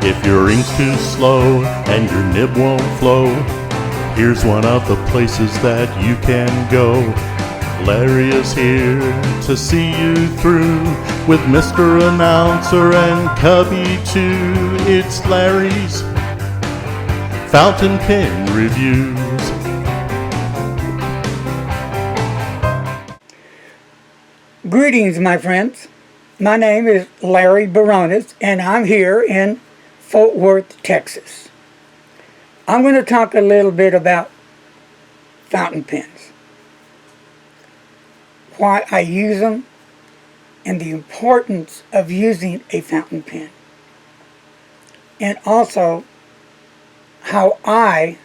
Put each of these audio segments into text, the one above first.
If your ink's too slow and your nib won't flow, here's one of the places that you can go. Larry is here to see you through with Mr. Announcer and Cubby too. It's Larry's Fountain Pen Reviews. Greetings, my friends. My name is Larry Barones, and I'm here in Fort Worth, Texas. I'm going to talk a little bit about fountain pens, why I use them, and the importance of using a fountain pen, and also how I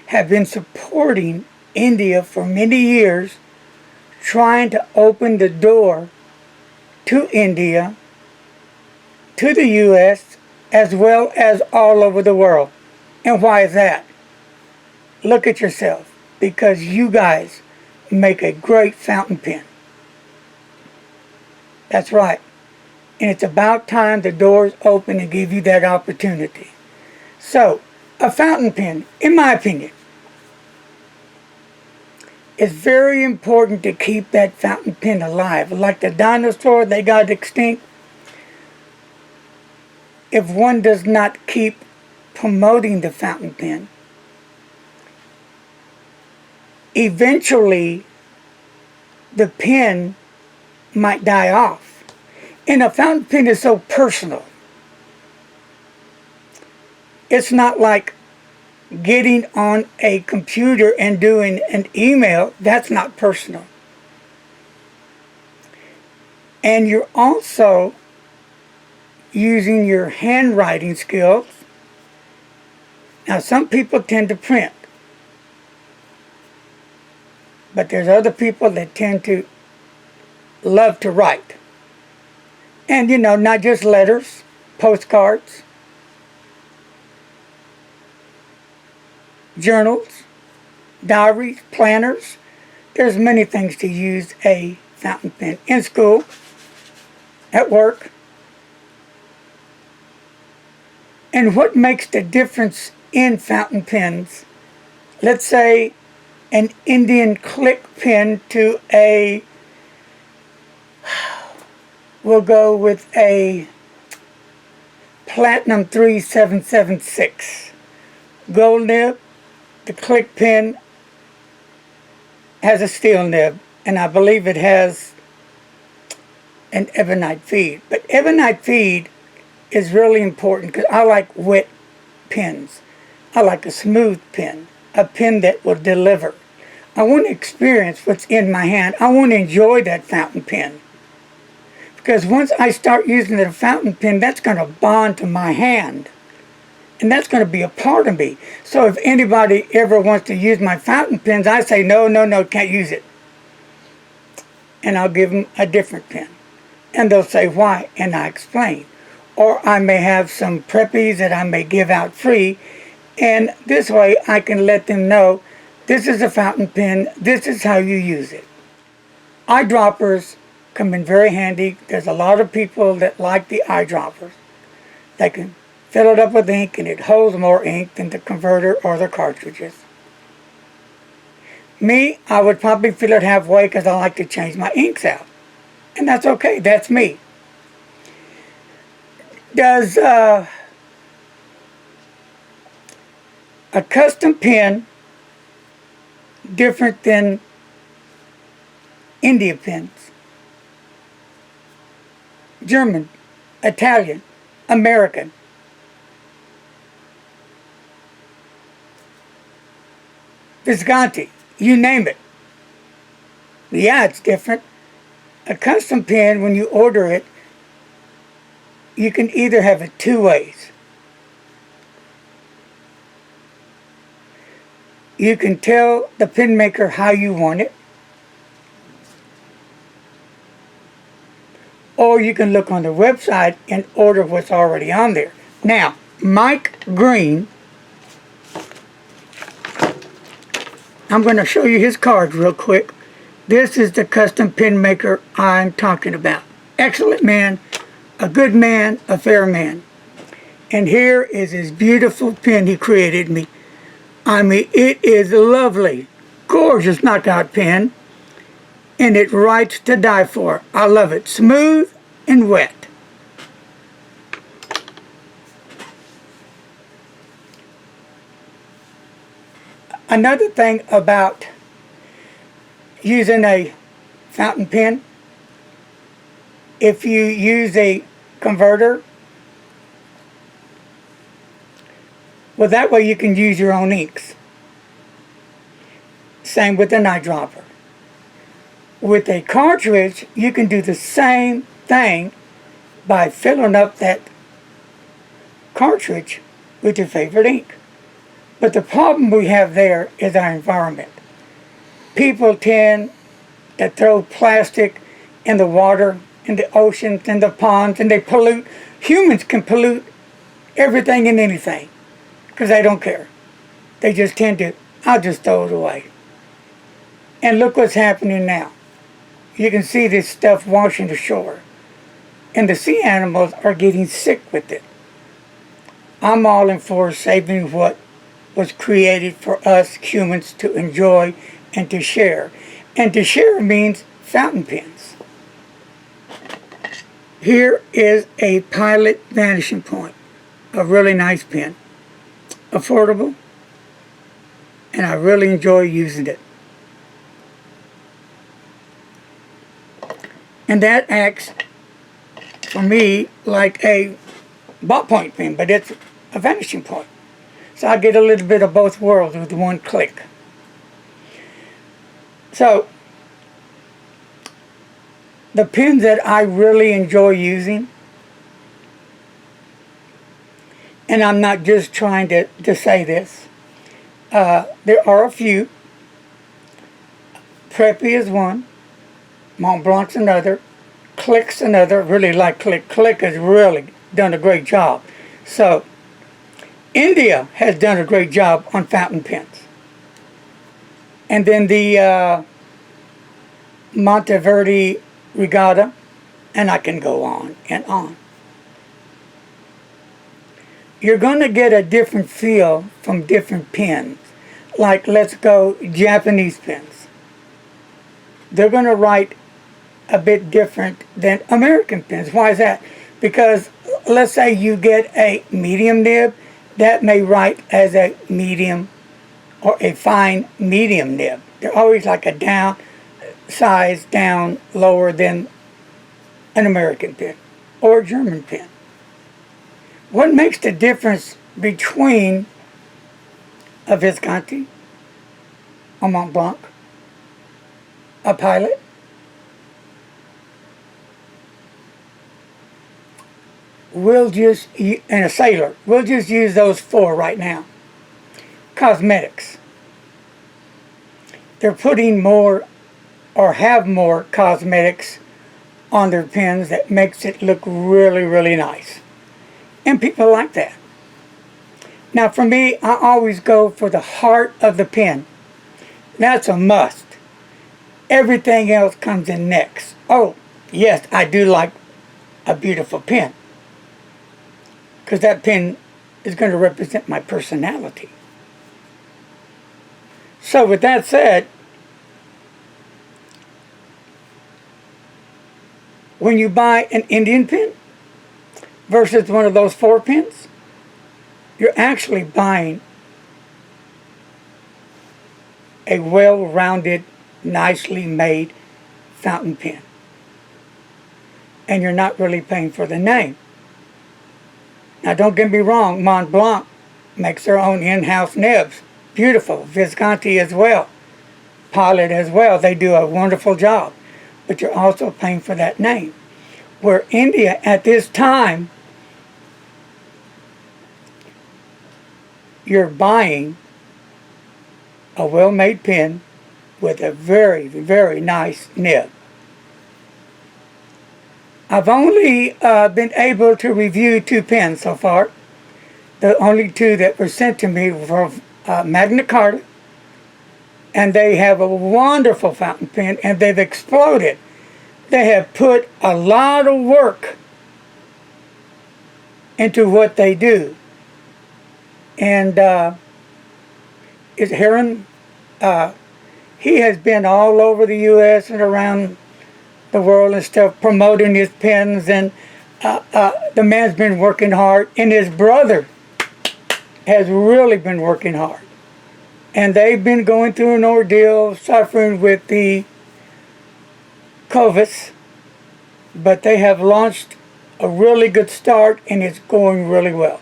have been supporting India for many years, trying to open the door to India, to the U.S., as well as all over the world. And why is that? Look at yourself, because you guys make a great fountain pen. That's right. And it's about time the doors open and give you that opportunity. So, a fountain pen, in my opinion, it's very important to keep that fountain pen alive. Like the dinosaur, they got extinct. If one does not keep promoting the fountain pen, eventually the pen might die off. And a fountain pen is so personal. It's not like getting on a computer and doing an email. That's not personal. And you're also using your handwriting skills. Now, some people tend to print, but there's other people that tend to love to write. And you know, not just letters, postcards, journals, diaries, planners. There's many things to use a fountain pen. In school, at work. And what makes the difference in fountain pens? Let's say an Indian click pen to a, we'll go with a Platinum 3776. Gold nib. The click pen has a steel nib, and I believe it has an ebonite feed. But ebonite feed is really important because I like wet pens. I like a smooth pen, a pen that will deliver. I want to experience what's in my hand. I want to enjoy that fountain pen. Because once I start using the fountain pen, that's going to bond to my hand. And that's going to be a part of me. So if anybody ever wants to use my fountain pens, I say, no, can't use it. And I'll give them a different pen. And they'll say, why? And I explain. Or I may have some preppies that I may give out free. And this way I can let them know, this is a fountain pen, this is how you use it. Eyedroppers come in very handy. There's a lot of people that like the eyedroppers. They can fill it up with ink, and it holds more ink than the converter or the cartridges. Me, I would probably fill it halfway because I like to change my inks out. And that's okay, that's me. Does a custom pen different than India pens? German, Italian, American. Visconti, you name it. Yeah, it's different. A custom pen, when you order it, you can either have it two ways. You can tell the pen maker how you want it, or you can look on the website and order what's already on there. Now, Mike Green, I'm going to show you his card real quick. This is the custom pen maker I'm talking about. Excellent man, a good man, a fair man. And here is his beautiful pen he created me. I mean, it is lovely, gorgeous knockout pen, and it writes to die for. I love it. Smooth and wet. Another thing about using a fountain pen, if you use a converter, well, that way you can use your own inks. Same with an eyedropper. With a cartridge, you can do the same thing by filling up that cartridge with your favorite ink. But the problem we have there is our environment. People tend to throw plastic in the water, in the oceans, in the ponds, and they pollute. Humans can pollute everything and anything because they don't care. They just tend to, I'll just throw it away. And look what's happening now. You can see this stuff washing the shore. And the sea animals are getting sick with it. I'm all in for saving what was created for us humans to enjoy and to share. And to share means fountain pens. Here is a Pilot Vanishing Point. A really nice pen. Affordable. And I really enjoy using it. And that acts for me like a ballpoint pen, but it's a vanishing point. So I get a little bit of both worlds with one click. So the pens that I really enjoy using, and I'm not just trying to say this, there are a few. Preppy is one. Mont Blanc's another. Click's another. Really like Click. Click has really done a great job. So India has done a great job on fountain pens. And then the Monteverde Regatta, and I can go on and on. You're going to get a different feel from different pens. Like, let's go Japanese pens. They're going to write a bit different than American pens. Why is that? Because let's say you get a medium nib, that may write as a medium or a fine medium nib. They're always like a down size down lower than an American pen or a German pen. What makes the difference between a Visconti, a Mont Blanc, a Pilot, and a Sailor? We'll just use those four right now. Cosmetics. They're putting more or have more cosmetics on their pens that makes it look really, really nice. And people like that. Now for me, I always go for the heart of the pen. That's a must. Everything else comes in next. Oh, yes, I do like a beautiful pen, because that pen is going to represent my personality. So with that said, when you buy an Indian pen versus one of those four pens, you're actually buying a well-rounded, nicely made fountain pen. And you're not really paying for the name. Now don't get me wrong, Mont Blanc makes their own in-house nibs. Beautiful. Visconti as well. Pilot as well. They do a wonderful job. But you're also paying for that name. Where India at this time, you're buying a well-made pen with a very, very nice nib. I've only been able to review 2 pens so far. The only 2 that were sent to me were Magna Carta, and they have a wonderful fountain pen, and they've exploded. They have put a lot of work into what they do. And is Heron, he has been all over the U.S. and around the world and stuff promoting his pens, and the man's been working hard, and his brother has really been working hard. And they've been going through an ordeal, suffering with the COVID, but they have launched a really good start, and it's going really well.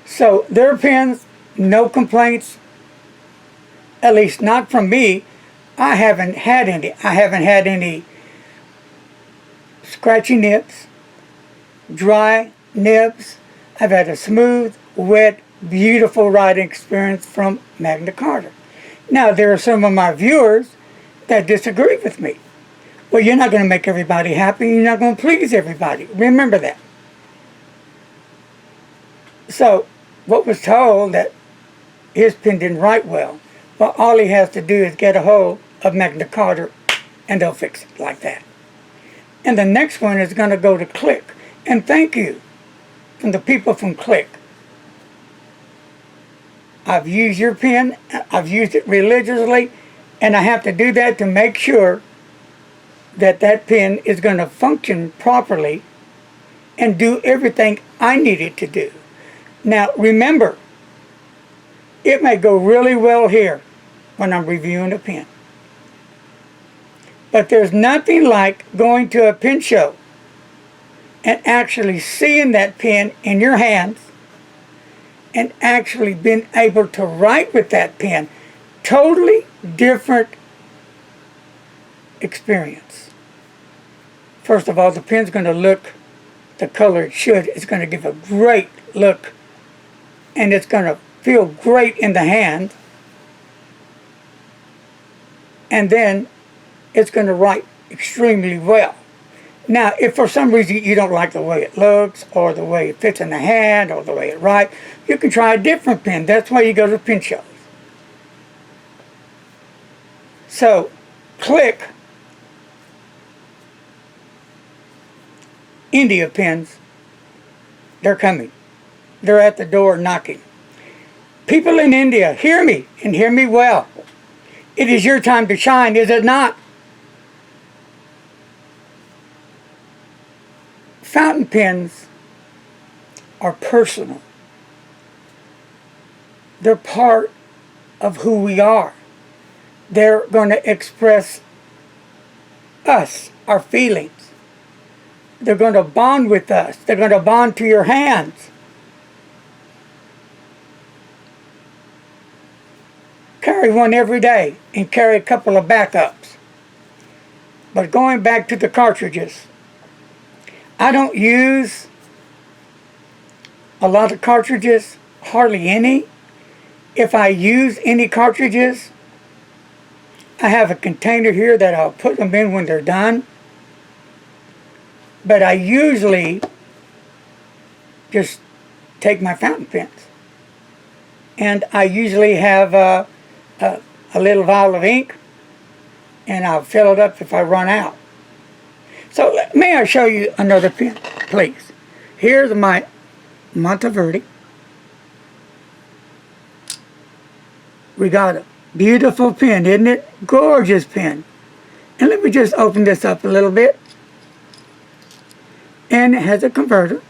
So their pens, no complaints, at least not from me. I haven't had any. I haven't had any scratchy nibs, dry nibs. I've had a smooth, wet, beautiful writing experience from Magna Carta. Now, there are some of my viewers that disagree with me. Well, you're not going to make everybody happy. You're not going to please everybody. Remember that. So, what was told that his pen didn't write well, well, all he has to do is get a hold of Magna Carta, and they'll fix it like that. And the next one is going to go to Click. And thank you from the people from Click. I've used your pen, I've used it religiously, and I have to do that to make sure that that pen is going to function properly and do everything I need it to do. Now, remember, it may go really well here when I'm reviewing a pen. But there's nothing like going to a pen show and actually seeing that pen in your hands and actually being able to write with that pen. Totally different experience. First of all, the pen's going to look the color it should. It's going to give a great look, and it's going to feel great in the hand. And then it's going to write extremely well. Now, if for some reason you don't like the way it looks, or the way it fits in the hand, or the way it writes, you can try a different pen. That's why you go to pen shows. So, Click India pens, they're coming. They're at the door knocking. People in India, hear me, and hear me well. It is your time to shine, is it not? Fountain pens are personal. They're part of who we are. They're going to express us, our feelings. They're going to bond with us. They're going to bond to your hands. Carry one every day and carry a couple of backups. But going back to the cartridges, I don't use a lot of cartridges, hardly any. If I use any cartridges, I have a container here that I'll put them in when they're done. But I usually just take my fountain pens. And I usually have a little vial of ink, and I'll fill it up if I run out. So may I show you another pen, please? Here's my Monteverde Regatta. Beautiful pen, isn't it? Gorgeous pen. And let me just open this up a little bit. And it has a converter.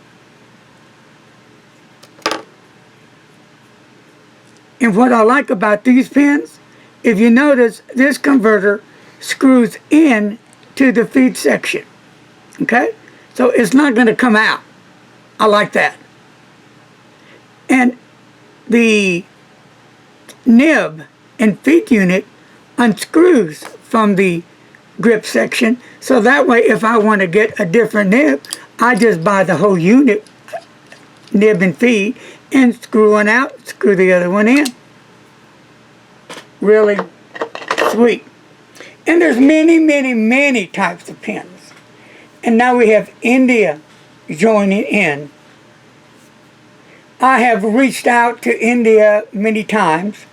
And what I like about these pens, if you notice, this converter screws in to the feed section. Okay? So it's not going to come out. I like that. And the nib and feed unit unscrews from the grip section, so that way if I want to get a different nib, I just buy the whole unit, nib and feed, and screw one out, screw the other one in. Really sweet. And there's many, many, many types of pens. And now we have India joining in. I have reached out to India many times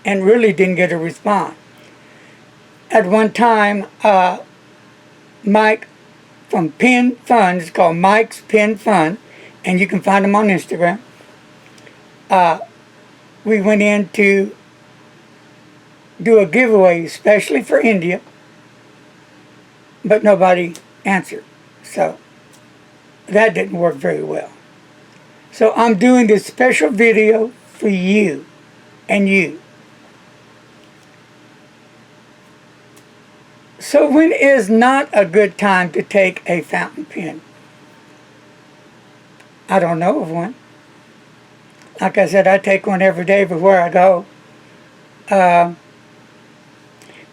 and really didn't get a response. At one time, Mike from Pen Fun, it's called Mike's Pen Fun, and you can find them on Instagram. We went in to do a giveaway especially for India, but nobody answered. So that didn't work very well. So I'm doing this special video for you and you. So when is not a good time to take a fountain pen? I don't know of one. Like I said, I take one every day everywhere I go.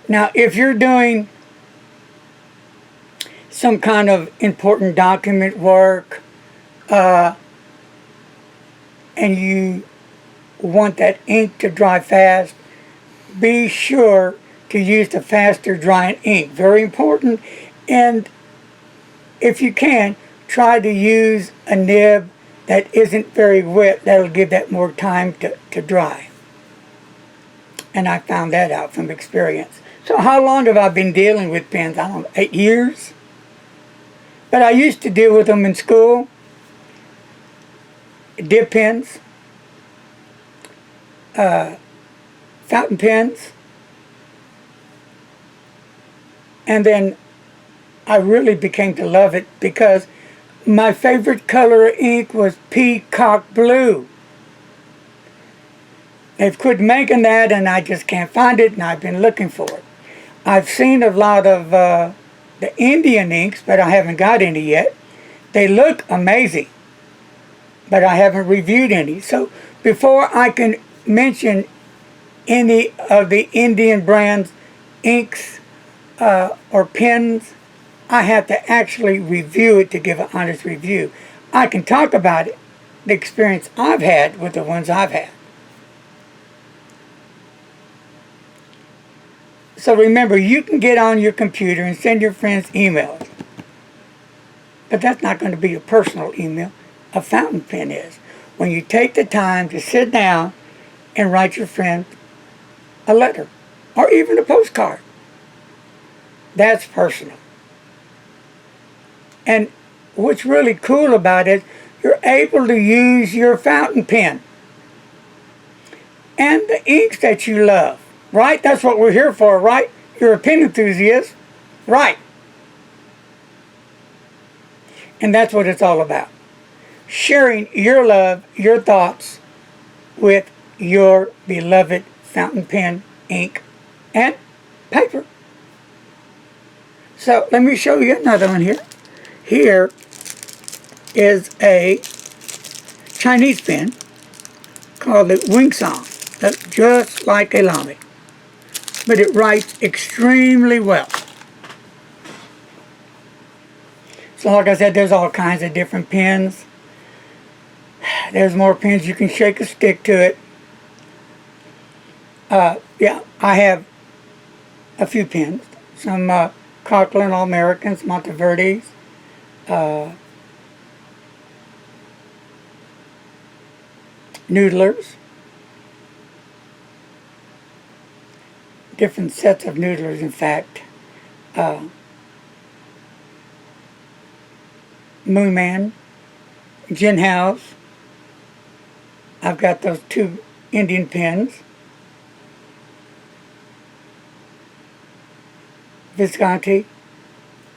Now, if you're doing some kind of important document work, and you want that ink to dry fast, be sure to use the faster drying ink. Very important. And if you can, try to use a nib that isn't very wet. That'll give that more time to dry. And I found that out from experience. So how long have I been dealing with pens? I don't know, 8 years? But I used to deal with them in school. Dip pens, fountain pens, and then I really became to love it because my favorite color of ink was peacock blue. They've quit making that and I just can't find it, and I've been looking for it. I've seen a lot of the Indian inks, but I haven't got any yet. They look amazing, but I haven't reviewed any. So before I can mention any of the Indian brands, inks, or pens, I have to actually review it to give an honest review. I can talk about it, the experience I've had with the ones I've had. So remember, you can get on your computer and send your friends emails, but that's not going to be a personal email. A fountain pen is. When you take the time to sit down and write your friend a letter or even a postcard, that's personal. And what's really cool about it, you're able to use your fountain pen and the inks that you love, right? That's what we're here for, right? You're a pen enthusiast, right? And that's what it's all about. Sharing your love, your thoughts with your beloved fountain pen, ink, and paper. So let me show you another one here. Here is a Chinese pen called the Wing Song. That's just like a Lamy, but it writes extremely well. So like I said, there's all kinds of different pens. There's more pens. You can shake a stick to it. Yeah, I have a few pens. Some Conklin All-Americans, Monteverdis. Noodlers. Different sets of noodlers, in fact. Moon Man. Gin House. I've got those 2 Indian pens. Visconti.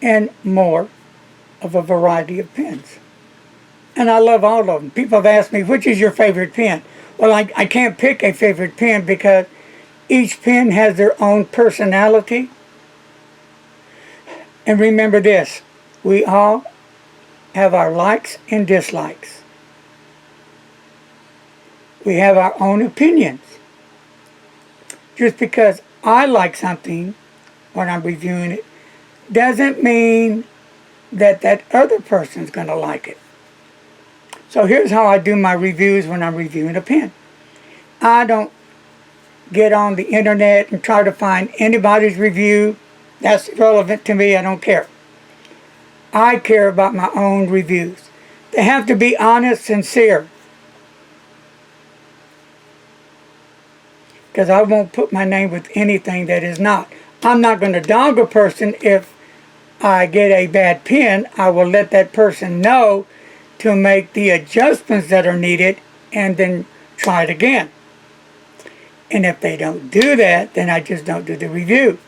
And more of a variety of pens. And I love all of them. People have asked me, which is your favorite pen? Well, I can't pick a favorite pen because each pen has their own personality. And remember this, we all have our likes and dislikes. We have our own opinions. Just because I like something when I'm reviewing it doesn't mean that that other person's going to like it. So here's how I do my reviews when I'm reviewing a pen. I don't get on the internet and try to find anybody's review. That's irrelevant to me. I don't care. I care about my own reviews. They have to be honest, sincere. Because I won't put my name with anything that is not. I'm not going to dog a person if I get a bad pen. I will let that person know to make the adjustments that are needed and then try it again. And if they don't do that, then I just don't do the review.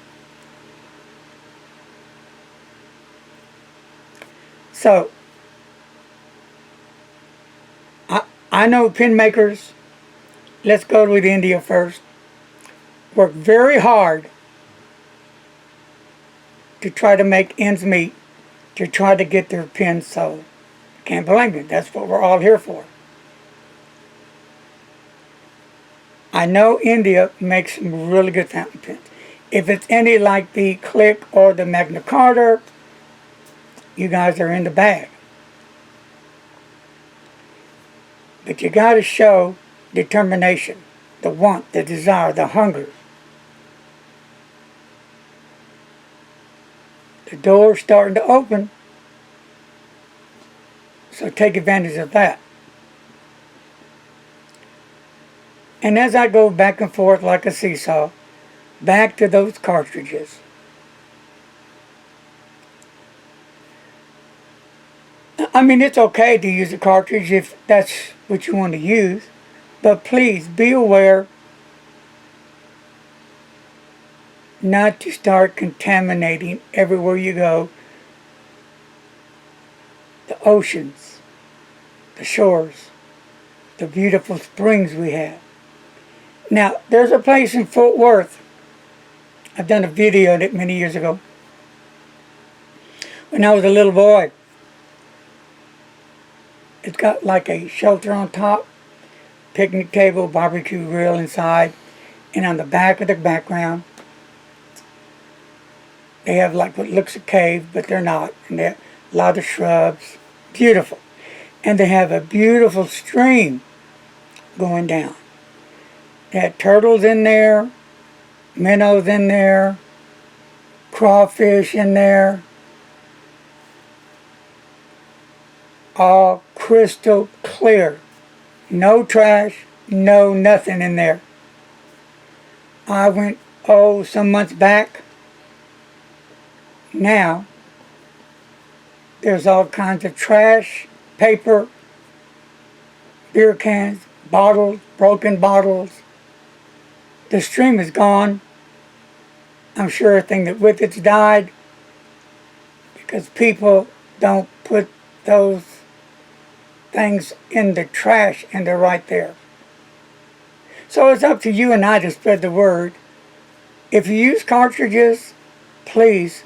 So, I know pen makers, let's go with India first, work very hard to try to make ends meet, to try to get their pens sold. Can't blame you. That's what we're all here for. I know India makes some really good fountain pens. If it's any like the Click or the Magna Carta, you guys are in the bag. But you got to show determination, the want, the desire, the hunger. The door's starting to open, so take advantage of that. And as I go back and forth like a seesaw, back to those cartridges. I mean, it's okay to use a cartridge if that's what you want to use, but please be aware not to start contaminating everywhere you go the oceans, the shores, the beautiful springs we have. Now, there's a place in Fort Worth. I've done a video on it many years ago. When I was a little boy, it's got like a shelter on top, picnic table, barbecue grill inside, and on the back of the background, they have like what looks a cave, but they're not. And they have a lot of shrubs. Beautiful. And they have a beautiful stream going down. They had turtles in there, minnows in there, crawfish in there. All crystal clear. No trash, no nothing in there. I went, some months back. Now, there's all kinds of trash, paper, beer cans, bottles, broken bottles. The stream is gone. I'm sure everything that with it's died because people don't put those things in the trash and they're right there. So it's up to you and I to spread the word. If you use cartridges, please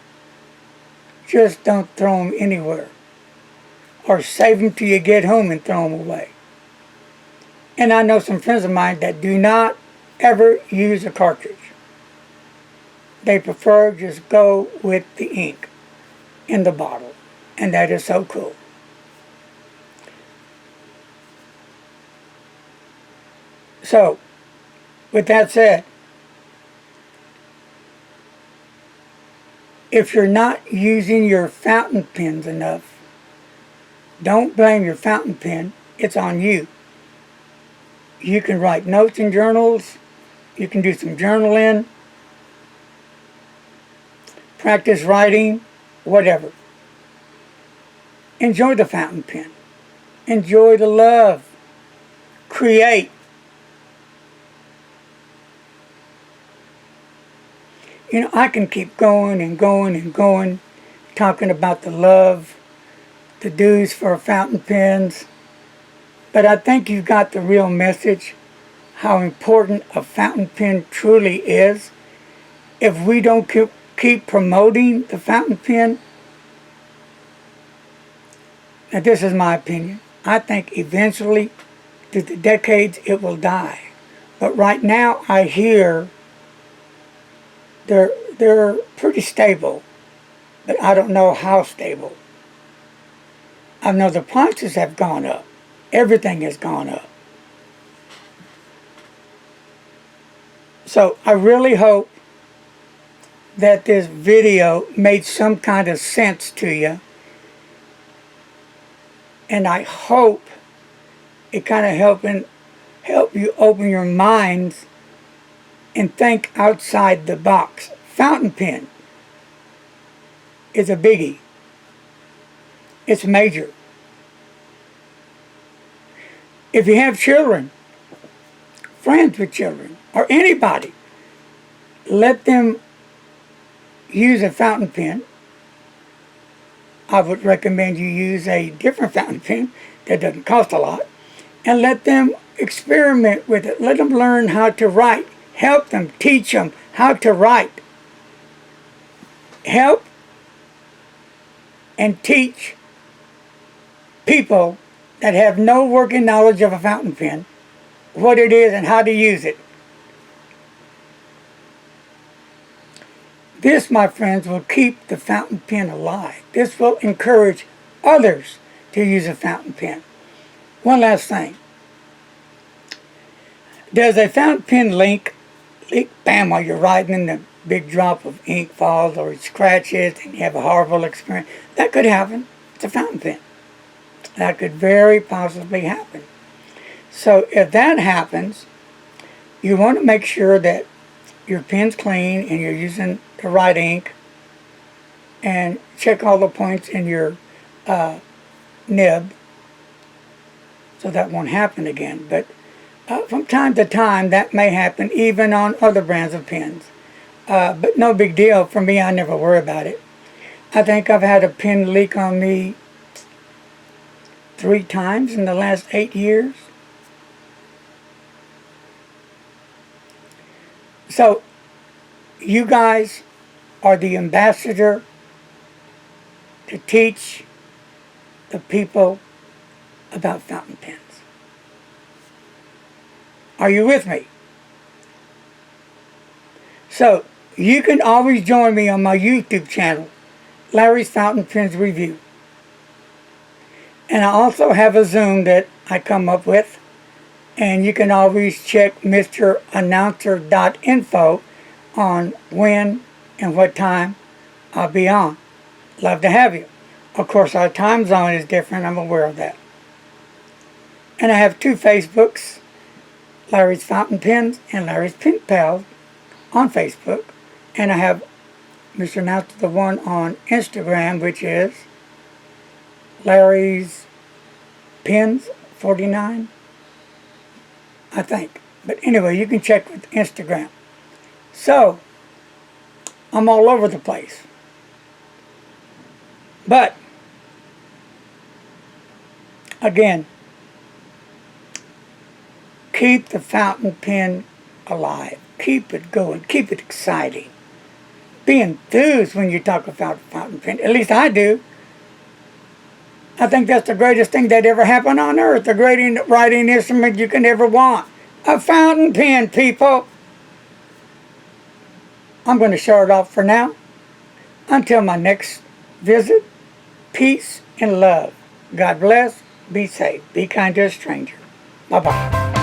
just don't throw them anywhere. Or save them till you get home and throw them away. And I know some friends of mine that do not ever use a cartridge. They prefer just go with the ink in the bottle. And that is so cool. So, with that said, if you're not using your fountain pens enough, don't blame your fountain pen. It's on you. You can write notes in journals. You can do some journaling, practice writing, whatever. Enjoy the fountain pen. Enjoy the love. Create. You know, I can keep going and going and going, talking about the love, the do's for fountain pens. But I think you've got the real message, how important a fountain pen truly is. If we don't keep promoting the fountain pen, now this is my opinion, I think eventually, through the decades, it will die. But right now, I hear they're pretty stable, but I don't know how stable. I know the prices have gone up. Everything has gone up. So I really hope that this video made some kind of sense to you. And I hope it kind of help you open your minds and think outside the box. Fountain pen is a biggie. It's major. If you have children, friends with children, or anybody, let them use a fountain pen. I would recommend you use a different fountain pen that doesn't cost a lot, and let them experiment with it. Let them learn how to write. Help them, teach them how to write. Help and teach people that have no working knowledge of a fountain pen what it is and how to use it. This, my friends, will keep the fountain pen alive. This will encourage others to use a fountain pen. One last thing. Does a fountain pen leak, bam, while you're writing and a big drop of ink falls or it scratches and you have a horrible experience? That could happen. It's a fountain pen. That could very possibly happen. So if that happens, you want to make sure that your pen's clean and you're using the right ink, and check all the points in your nib so that won't happen again. But from time to time that may happen even on other brands of pens. But no big deal. For me, I never worry about it. I think I've had a pen leak on me 3 times in the last 8 years. So you guys are the ambassador to teach the people about fountain pens. Are you with me? So you can always join me on my YouTube channel, Larry's Fountain Pens Review. And I also have a Zoom that I come up with. And you can always check mrannouncer.info on when and what time I'll be on. Love to have you. Of course, our time zone is different. I'm aware of that. And I have 2 Facebooks, Larry's Fountain Pens and Larry's Pen Pals on Facebook. And I have Mr. Announcer, the one on Instagram, which is Larry's Pens 49. I think. But anyway, you can check with Instagram. So, I'm all over the place. But, again, keep the fountain pen alive. Keep it going. Keep it exciting. Be enthused when you talk about fountain pen. At least I do. I think that's the greatest thing that ever happened on earth. The greatest writing instrument you can ever want. A fountain pen, people. I'm going to shut it off for now. Until my next visit, peace and love. God bless. Be safe. Be kind to a stranger. Bye-bye.